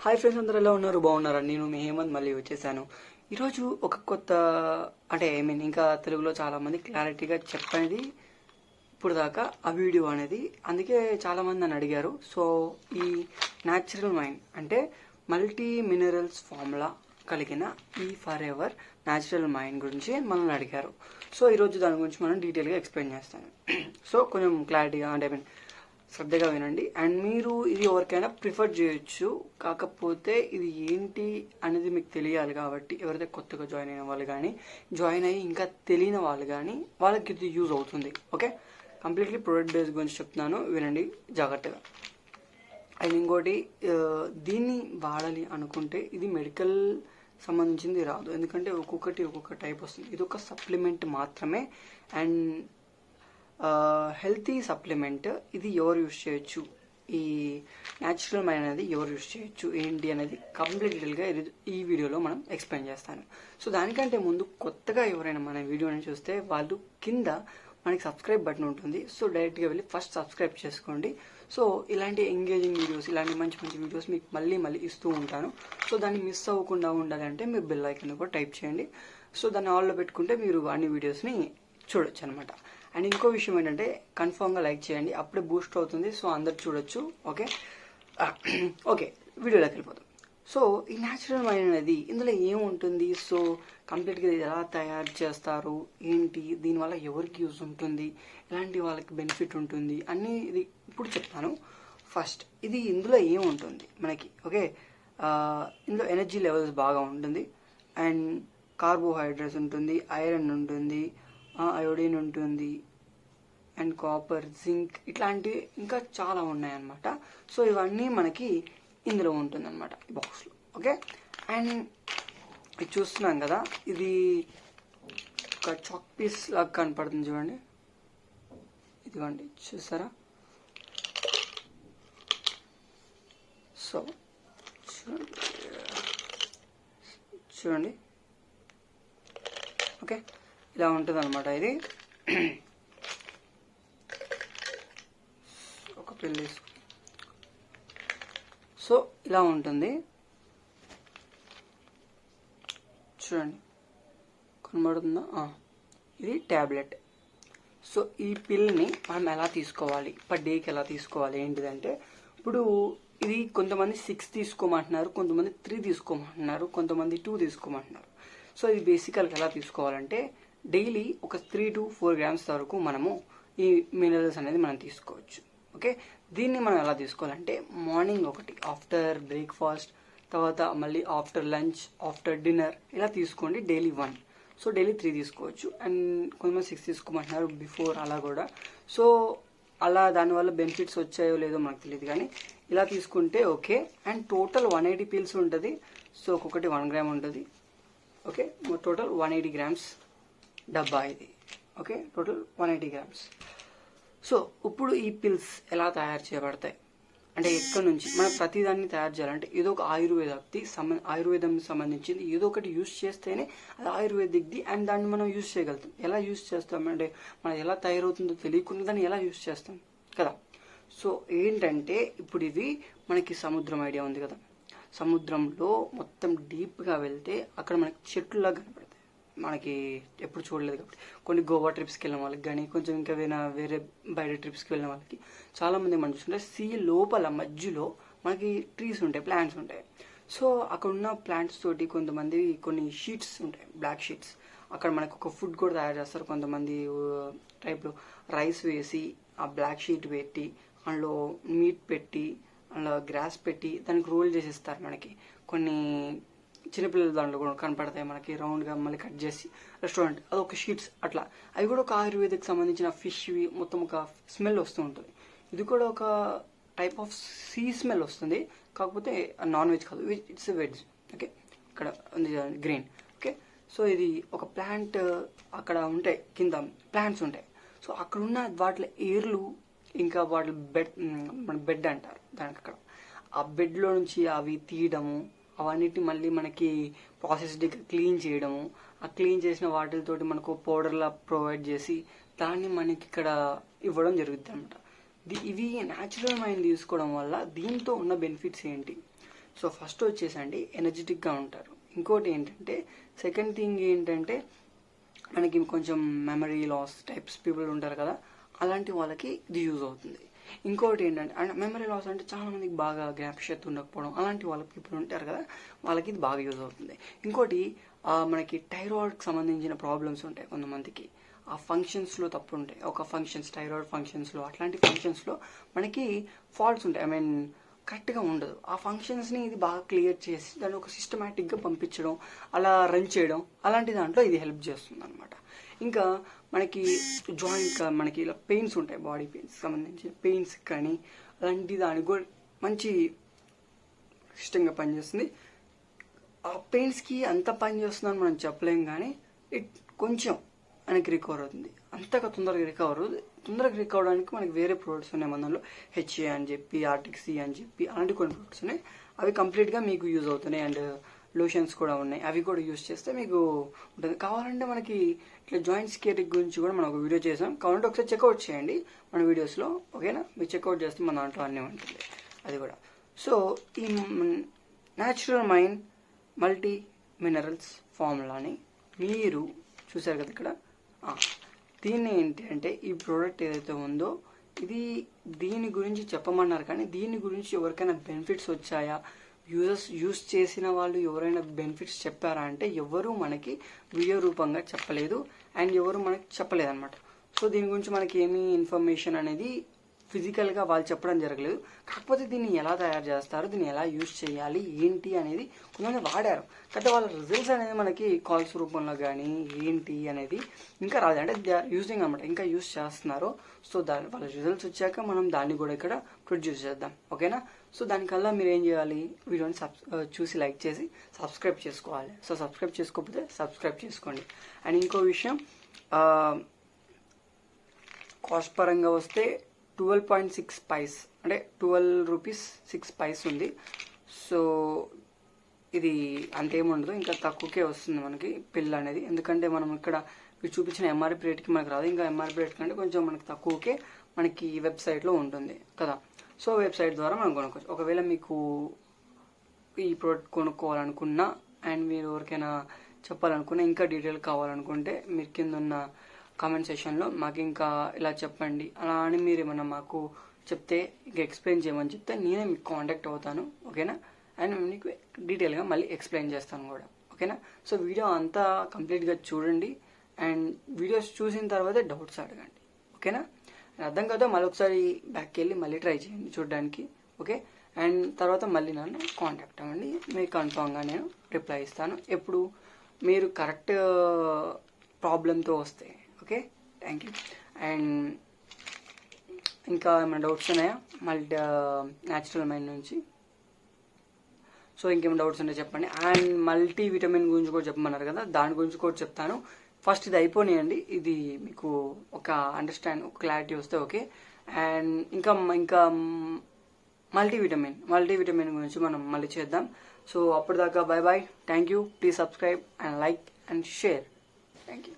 Hi friends, అందరూ ఎలా ఉన్నారు? బాగున్నారా? నేను మీ హేమంత్ మళ్ళీ వచ్చేసాను. ఈరోజు ఒక కొత్త అంటే ఇంకా తెలుగులో చాలామంది క్లారిటీగా చెప్పనేది ఇప్పుడు దాకా ఆ వీడియో అనేది, అందుకే చాలామంది నన్ను అడిగారు. సో ఈ న్యాచురల్ మైండ్ అంటే మల్టీ మినరల్స్ ఫార్ములా కలిగిన ఈ ఫర్ ఎవర్ న్యాచురల్ మైండ్ గురించి మనల్ని అడిగారు. సో ఈరోజు దాని గురించి మనం డీటెయిల్గా ఎక్స్ప్లెయిన్ చేస్తాను. సో కొంచెం క్లారిటీగా అంటే శ్రద్ధగా వినండి. అండ్ మీరు ఇది ఎవరికైనా ప్రిఫర్ చేయొచ్చు, కాకపోతే ఇది ఏంటి అనేది మీకు తెలియాలి. కాబట్టి ఎవరైతే కొత్తగా జాయిన్ అయిన వాళ్ళు కానీ, జాయిన్ అయ్యి ఇంకా తెలియని వాళ్ళు కానీ, వాళ్ళకి ఇది యూజ్ అవుతుంది. ఓకే, కంప్లీట్లీ ప్రొడక్ట్ బేస్ గురించి చెప్తున్నాను, వినండి జాగ్రత్తగా. అండ్ ఇంకోటి, దీన్ని వాడాలి అనుకుంటే ఇది మెడికల్ సంబంధించింది రాదు, ఎందుకంటే ఒక్కొక్క టైప్ వస్తుంది. ఇది ఒక సప్లిమెంట్ మాత్రమే. And healthy supplement. ఇది ఎవరు యూజ్ చేయొచ్చు, ఈ న్యాచురల్ మైండ్ అనేది ఎవరు యూజ్ చేయొచ్చు ఏంటి అనేది కంప్లీట్ డీటెయిల్గా ఈ వీడియోలో మనం ఎక్స్ప్లెయిన్ చేస్తాను. సో దానికంటే ముందు కొత్తగా ఎవరైనా మన వీడియోని చూస్తే వాళ్ళు కింద మనకి సబ్స్క్రైబ్ బటన్ ఉంటుంది. సో డైరెక్ట్గా వెళ్ళి ఫస్ట్ సబ్స్క్రైబ్ చేసుకోండి. సో ఇలాంటి ఎంగేజింగ్ వీడియోస్, ఇలాంటి మంచి వీడియోస్ మీకు మళ్ళీ ఇస్తూ ఉంటాను. సో దాన్ని మిస్ అవ్వకుండా ఉండాలంటే మీరు బెల్ ఐకాన్ కూడా టైప్ చేయండి. సో దాన్ని ఆల్లో పెట్టుకుంటే మీరు అన్ని వీడియోస్ని చూడొచ్చు అనమాట. అండ్ ఇంకో విషయం ఏంటంటే, కన్ఫామ్గా లైక్ చేయండి, అప్పుడే బూస్ట్ అవుతుంది. సో అందరు చూడొచ్చు. ఓకే వీడియోలోకి వెళ్ళిపోతాం. సో ఈ న్యాచురల్ మైండ్ అనేది ఇందులో ఏముంటుంది, సో కంప్లీట్గా ఇది ఎలా తయారు చేస్తారు ఏంటి, దీనివల్ల ఎవరికి యూజ్ ఉంటుంది, ఎలాంటి వాళ్ళకి బెనిఫిట్ ఉంటుంది అన్నీ ఇది ఇప్పుడు చెప్తాను. ఫస్ట్ ఇది ఇందులో ఏముంటుంది మనకి. ఓకే, ఇందులో ఎనర్జీ లెవెల్స్ బాగా ఉంటుంది. అండ్ కార్బోహైడ్రేట్స్ ఉంటుంది, ఐరన్ ఉంటుంది, అయోడిన్ ఉంటుంది, అండ్ కాపర్, జింక్, ఇట్లాంటివి ఇంకా చాలా ఉన్నాయన్నమాట. సో ఇవన్నీ మనకి ఇందులో ఉంటుంది అనమాట ఈ బాక్స్లో. ఓకే, అండ్ ఇది చూస్తున్నాం కదా, ఇది ఒక చాక్ పీస్ లాగా కనపడుతుంది చూడండి. ఇదిగోండి, చూసారా? సో చూడండి. ఓకే, ఇలా ఉంటుంది అనమాట. ఇది ఒక పిల్ సో ఇలా ఉంటుంది చూడండి, కనబడుతుందా? ఇది ట్యాబ్లెట్. సో ఈ పిల్ని మనం ఎలా తీసుకోవాలి, పర్ డేకి ఎలా తీసుకోవాలి ఏంటిదంటే, ఇప్పుడు ఇది కొంతమంది 6 తీసుకోమంటున్నారు, కొంతమంది 3 తీసుకోమంటున్నారు, కొంతమంది 2 తీసుకోమంటున్నారు. సో ఇది బేసికల్గా ఎలా తీసుకోవాలంటే, డైలీ ఒక 3 to 4 grams వరకు మనము ఈ మినరల్స్ అనేది మనం తీసుకోవచ్చు. ఓకే, దీన్ని మనం ఎలా తీసుకోవాలంటే, మార్నింగ్ ఒకటి, ఆఫ్టర్ బ్రేక్ఫాస్ట్, తర్వాత మళ్ళీ ఆఫ్టర్ లంచ్, ఆఫ్టర్ డిన్నర్, ఇలా తీసుకోండి. డైలీ 1. సో డైలీ 3 తీసుకోవచ్చు. అండ్ కొంతమంది 6 తీసుకోమంటున్నారు బిఫోర్, అలా కూడా. సో అలా దానివల్ల బెనిఫిట్స్ వచ్చాయో లేదో మనకు తెలియదు, కానీ ఇలా తీసుకుంటే ఓకే. అండ్ టోటల్ 180 pills ఉంటుంది. సో ఒక్కొక్కటి 1 gram ఉంటుంది. ఓకే, టోటల్ 180 grams డబ్బా ఇది. Okay, total 180 grams. సో ఇప్పుడు ఈ పిల్స్ ఎలా తయారు చేయబడతాయి అంటే, ఎక్కడి నుంచి మనం ప్రతిదాన్ని తయారు చేయాలంటే ఏదో ఒక ఆయుర్వేదం సంబంధించింది ఏదో ఒకటి యూజ్ చేస్తేనే అది ఆయుర్వేదిక్ది. అండ్ దాన్ని మనం యూజ్ చేయగలుగుతాం. ఎలా యూజ్ చేస్తాం అంటే, మనం ఎలా తయారవుతుందో తెలియకుండా దాన్ని ఎలా యూజ్ చేస్తాం కదా. సో ఏంటంటే, ఇప్పుడు ఇవి మనకి సముద్రం ఐడియా ఉంది కదా, సముద్రంలో మొత్తం డీప్గా వెళ్తే అక్కడ మనకి చెట్లులాగా కనపడతాయి. మనకి ఎప్పుడు చూడలేదు కాబట్టి, కొన్ని గోవా ట్రిప్స్కి వెళ్ళిన వాళ్ళకి కానీ, కొంచెం ఇంకా వేరే బయట ట్రిప్స్కి వెళ్ళిన వాళ్ళకి చాలామంది మనం చూస్తుంటే, సీ లోపల మధ్యలో మనకి ట్రీస్ ఉంటాయి, ప్లాంట్స్ ఉంటాయి. సో అక్కడ ఉన్న ప్లాంట్స్ తోటి కొంతమంది కొన్ని షీట్స్ ఉంటాయి, బ్లాక్ షీట్స్. అక్కడ మనకు ఒక ఫుడ్ కూడా తయారు చేస్తారు. కొంతమంది టైప్లో రైస్ వేసి ఆ బ్లాక్ షీట్ పెట్టి, అందులో మీట్ పెట్టి, అందులో గ్రాస్ పెట్టి దానికి రోల్ చేసిస్తారు మనకి. కొన్ని చిన్నపిల్లల దాంట్లో కూడా కనపడతాయి మనకి, రౌండ్గా మళ్ళీ కట్ చేసి రెస్టారెంట్, అదొక షీట్స్ అట్లా. అవి కూడా ఒక ఆయుర్వేదిక్ సంబంధించిన ఫిష్వి మొత్తం ఒక స్మెల్ వస్తూ ఉంటుంది. ఇది కూడా ఒక టైప్ ఆఫ్ సీ స్మెల్ వస్తుంది, కాకపోతే నాన్ వెజ్ కాదు, ఇట్స్ వెజ్. ఓకే, ఇక్కడ ఉంది గ్రీన్. ఓకే, సో ఇది ఒక ప్లాంట్, అక్కడ ఉంటాయి కింద ప్లాంట్స్ ఉంటాయి. సో అక్కడ ఉన్న వాటి ఏర్లు, ఇంకా వాటి బెడ్ అంటారు దానికి. అక్కడ ఆ బెడ్లో నుంచి అవి తీయడము, అవన్నిటిని మళ్ళీ మనకి ప్రాసెస్డ్ క్లీన్ చేయడము, ఆ క్లీన్ చేసిన వాటితోటి మనకు పౌడర్లా ప్రొవైడ్ చేసి దాన్ని మనకి ఇక్కడ ఇవ్వడం జరుగుతుంది అనమాట. ఇవి న్యాచురల్ మైండ్ తీసుకోవడం వల్ల దీంతో ఉన్న బెనిఫిట్స్ ఏంటి, సో ఫస్ట్ వచ్చేసండి ఎనర్జెటిక్గా ఉంటారు. ఇంకోటి ఏంటంటే సెకండ్ థింగ్ ఏంటంటే మనకి కొంచెం మెమరీ లాస్ టైప్స్ పీపుల్ ఉంటారు కదా, అలాంటి వాళ్ళకి ఇది యూజ్ అవుతుంది. ఇంకోటి ఏంటంటే అండ్ మెమరీ లాస్ అంటే చాలా మందికి బాగా జ్ఞాపకశక్తి ఉండకపోవడం, అలాంటి వాళ్ళ పీపుల్ ఉంటారు కదా, వాళ్ళకి ఇది బాగా యూజ్ అవుతుంది. ఇంకోటి మనకి థైరాయిడ్కి సంబంధించిన ప్రాబ్లమ్స్ ఉంటాయి కొంతమందికి, ఆ ఫంక్షన్స్లో తప్పు ఉంటాయి. ఒక ఫంక్షన్స్ థైరాయిడ్ ఫంక్షన్స్లో అట్లాంటి ఫంక్షన్స్లో మనకి ఫాల్ట్స్ ఉంటాయి, కరెక్ట్గా ఉండదు. ఆ ఫంక్షన్స్ని ఇది బాగా క్లియర్ చేసి దాన్ని ఒక సిస్టమేటిక్గా పంపించడం, అలా రన్ చేయడం, అలాంటి దాంట్లో ఇది హెల్ప్ చేస్తుంది అనమాట. ఇంకా మనకి జాయింట్ మనకి ఇలా పెయిన్స్ ఉంటాయి, బాడీ పెయిన్స్ సంబంధించిన పెయిన్స్ కానీ అలాంటి దానికి కూడా మంచి ఇష్టంగా పనిచేస్తుంది. ఆ పెయిన్స్కి అంత పని చేస్తుందని మనం చెప్పలేం, కానీ కొంచెం మనకి రికవర్ అవుతుంది. అంతగా తొందరగా రికవర్ అవుతుంది. తొందరగా రికవర్ అవడానికి మనకి వేరే ప్రోడక్ట్స్ ఉన్నాయి మన దానిలో, హెచ్ఏ అని చెప్పి, ఆర్టిక్సీ అని చెప్పి, అలాంటి కొన్ని ప్రోడక్ట్స్ ఉన్నాయి. అవి కంప్లీట్గా మీకు యూజ్ అవుతున్నాయి. అండ్ లోషన్స్ కూడా ఉన్నాయి, అవి కూడా యూజ్ చేస్తే మీకు ఉంటుంది. కావాలంటే మనకి ఇట్లా జాయింట్స్ కేర్ గురించి కూడా మనం ఒక వీడియో చేసాం, కావాలంటే ఒకసారి చెక్అవుట్ చేయండి మన వీడియోస్లో, ఓకేనా? మీరు చెక్అవుట్ చేస్తే మన దాంట్లో అన్నీ ఉంటుంది అది కూడా. సో ఈ న్యాచురల్ మైండ్ మల్టీ మినరల్స్ ఫార్ములాని మీరు చూసారు కదా ఇక్కడ, దీన్ని ఏంటి అంటే ఈ ప్రోడక్ట్ ఏదైతే ఉందో దీని గురించి చెప్పమన్నారు, కానీ దీని గురించి ఎవరికైనా బెనిఫిట్స్ వచ్చాయా, యూజ్ చేసిన వాళ్ళు ఎవరైనా బెనిఫిట్స్ చెప్పారా అంటే ఎవరు మనకి వీడియో రూపంగా చెప్పలేదు, అండ్ ఎవరు మనకి చెప్పలేదు అనమాట. సో దీని గురించి మనకి ఏమీ ఇన్ఫర్మేషన్ అనేది ఫిజికల్గా వాళ్ళు చెప్పడం జరగలేదు. కాకపోతే దీన్ని ఎలా తయారు చేస్తారు, దీన్ని ఎలా యూజ్ చేయాలి ఏంటి అనేది కొంతమంది వాడారు, అయితే వాళ్ళ రిజల్ట్స్ అనేది మనకి కాల్స్ రూపంలో కానీ ఏంటి అనేది ఇంకా రాదు, అంటే దే ఆర్ యూజింగ్ అనమాట, ఇంకా యూజ్ చేస్తున్నారు. సో వాళ్ళ రిజల్ట్స్ వచ్చాక మనం దాన్ని కూడా ఇక్కడ ప్రొడ్యూస్ చేద్దాం, ఓకేనా? సో దానికల్లా మీరు ఏం చేయాలి, వీడియోని చూసి లైక్ చేసి సబ్స్క్రైబ్ చేసుకోవాలి. సో సబ్స్క్రైబ్ చేసుకోకపోతే సబ్స్క్రైబ్ చేసుకోండి. అండ్ ఇంకో విషయం, కాస్ట్ పరంగా వస్తే 12.6 పైస్ అంటే 12 రూపీస్ 6 పైస్ ఉంది. సో ఇది అంతేముండదు, ఇంకా తక్కువకే వస్తుంది మనకి పిల్ అనేది, ఎందుకంటే మనం ఇక్కడ చూపించిన ఎంఆర్పి రేట్కి మనకు రాదు, ఇంకా ఎంఆర్పి రేట్ కంటే కొంచెం మనకి తక్కువకే మనకి వెబ్సైట్లో ఉంటుంది కదా. సో వెబ్సైట్ ద్వారా మనం కొనుక్కోవచ్చు. ఒకవేళ మీకు ఈ ప్రోడక్ట్ కొనుక్కోవాలనుకున్నా అండ్ మీరు ఎవరికైనా చెప్పాలనుకున్నా, ఇంకా డీటెయిల్ కావాలనుకుంటే మీరు కింద ఉన్న కామెంట్ సెషన్లో మాకు ఇంకా ఇలా చెప్పండి అలా అని మీరు ఏమన్నా మాకు చెప్తే, ఇంకా ఎక్స్ప్లెయిన్ చేయమని చెప్తే నేనే మీకు కాంటాక్ట్ అవుతాను, ఓకేనా? అండ్ మీకు డీటెయిల్గా మళ్ళీ ఎక్స్ప్లెయిన్ చేస్తాను కూడా, ఓకేనా? సో వీడియో అంతా కంప్లీట్గా చూడండి, అండ్ వీడియోస్ చూసిన తర్వాత డౌట్స్ అడగండి, ఓకేనా? అర్థం కాదో మళ్ళీ ఒకసారి బ్యాక్కి వెళ్ళి మళ్ళీ ట్రై చేయండి చూడడానికి, ఓకే? అండ్ తర్వాత మళ్ళీ నన్ను కాంటాక్ట్ అవ్వండి, మీకు కన్ఫామ్గా నేను రిప్లై ఇస్తాను ఎప్పుడు మీరు కరెక్ట్ ప్రాబ్లంతో వస్తే, ఓకే? Thank you. అండ్ ఇంకా ఏమైనా డౌట్స్ ఉన్నాయా మల్టీ న్యాచురల్ మైండ్ నుంచి? సో ఇంకేమైనా డౌట్స్ ఉంటే చెప్పండి. అండ్ మల్టీ విటమిన్ గురించి కూడా చెప్పమన్నారు కదా, దాని గురించి కూడా చెప్తాను. ఫస్ట్ ఇది అయిపోయినాయండి, ఇది మీకు ఒక ఒక క్లారిటీ వస్తే ఓకే. అండ్ ఇంకా మల్టీవిటమిన్ గురించి మనం మళ్ళీ చేద్దాం. సో అప్పటిదాకా bye bye, thank you. Please subscribe and like and share. Thank you.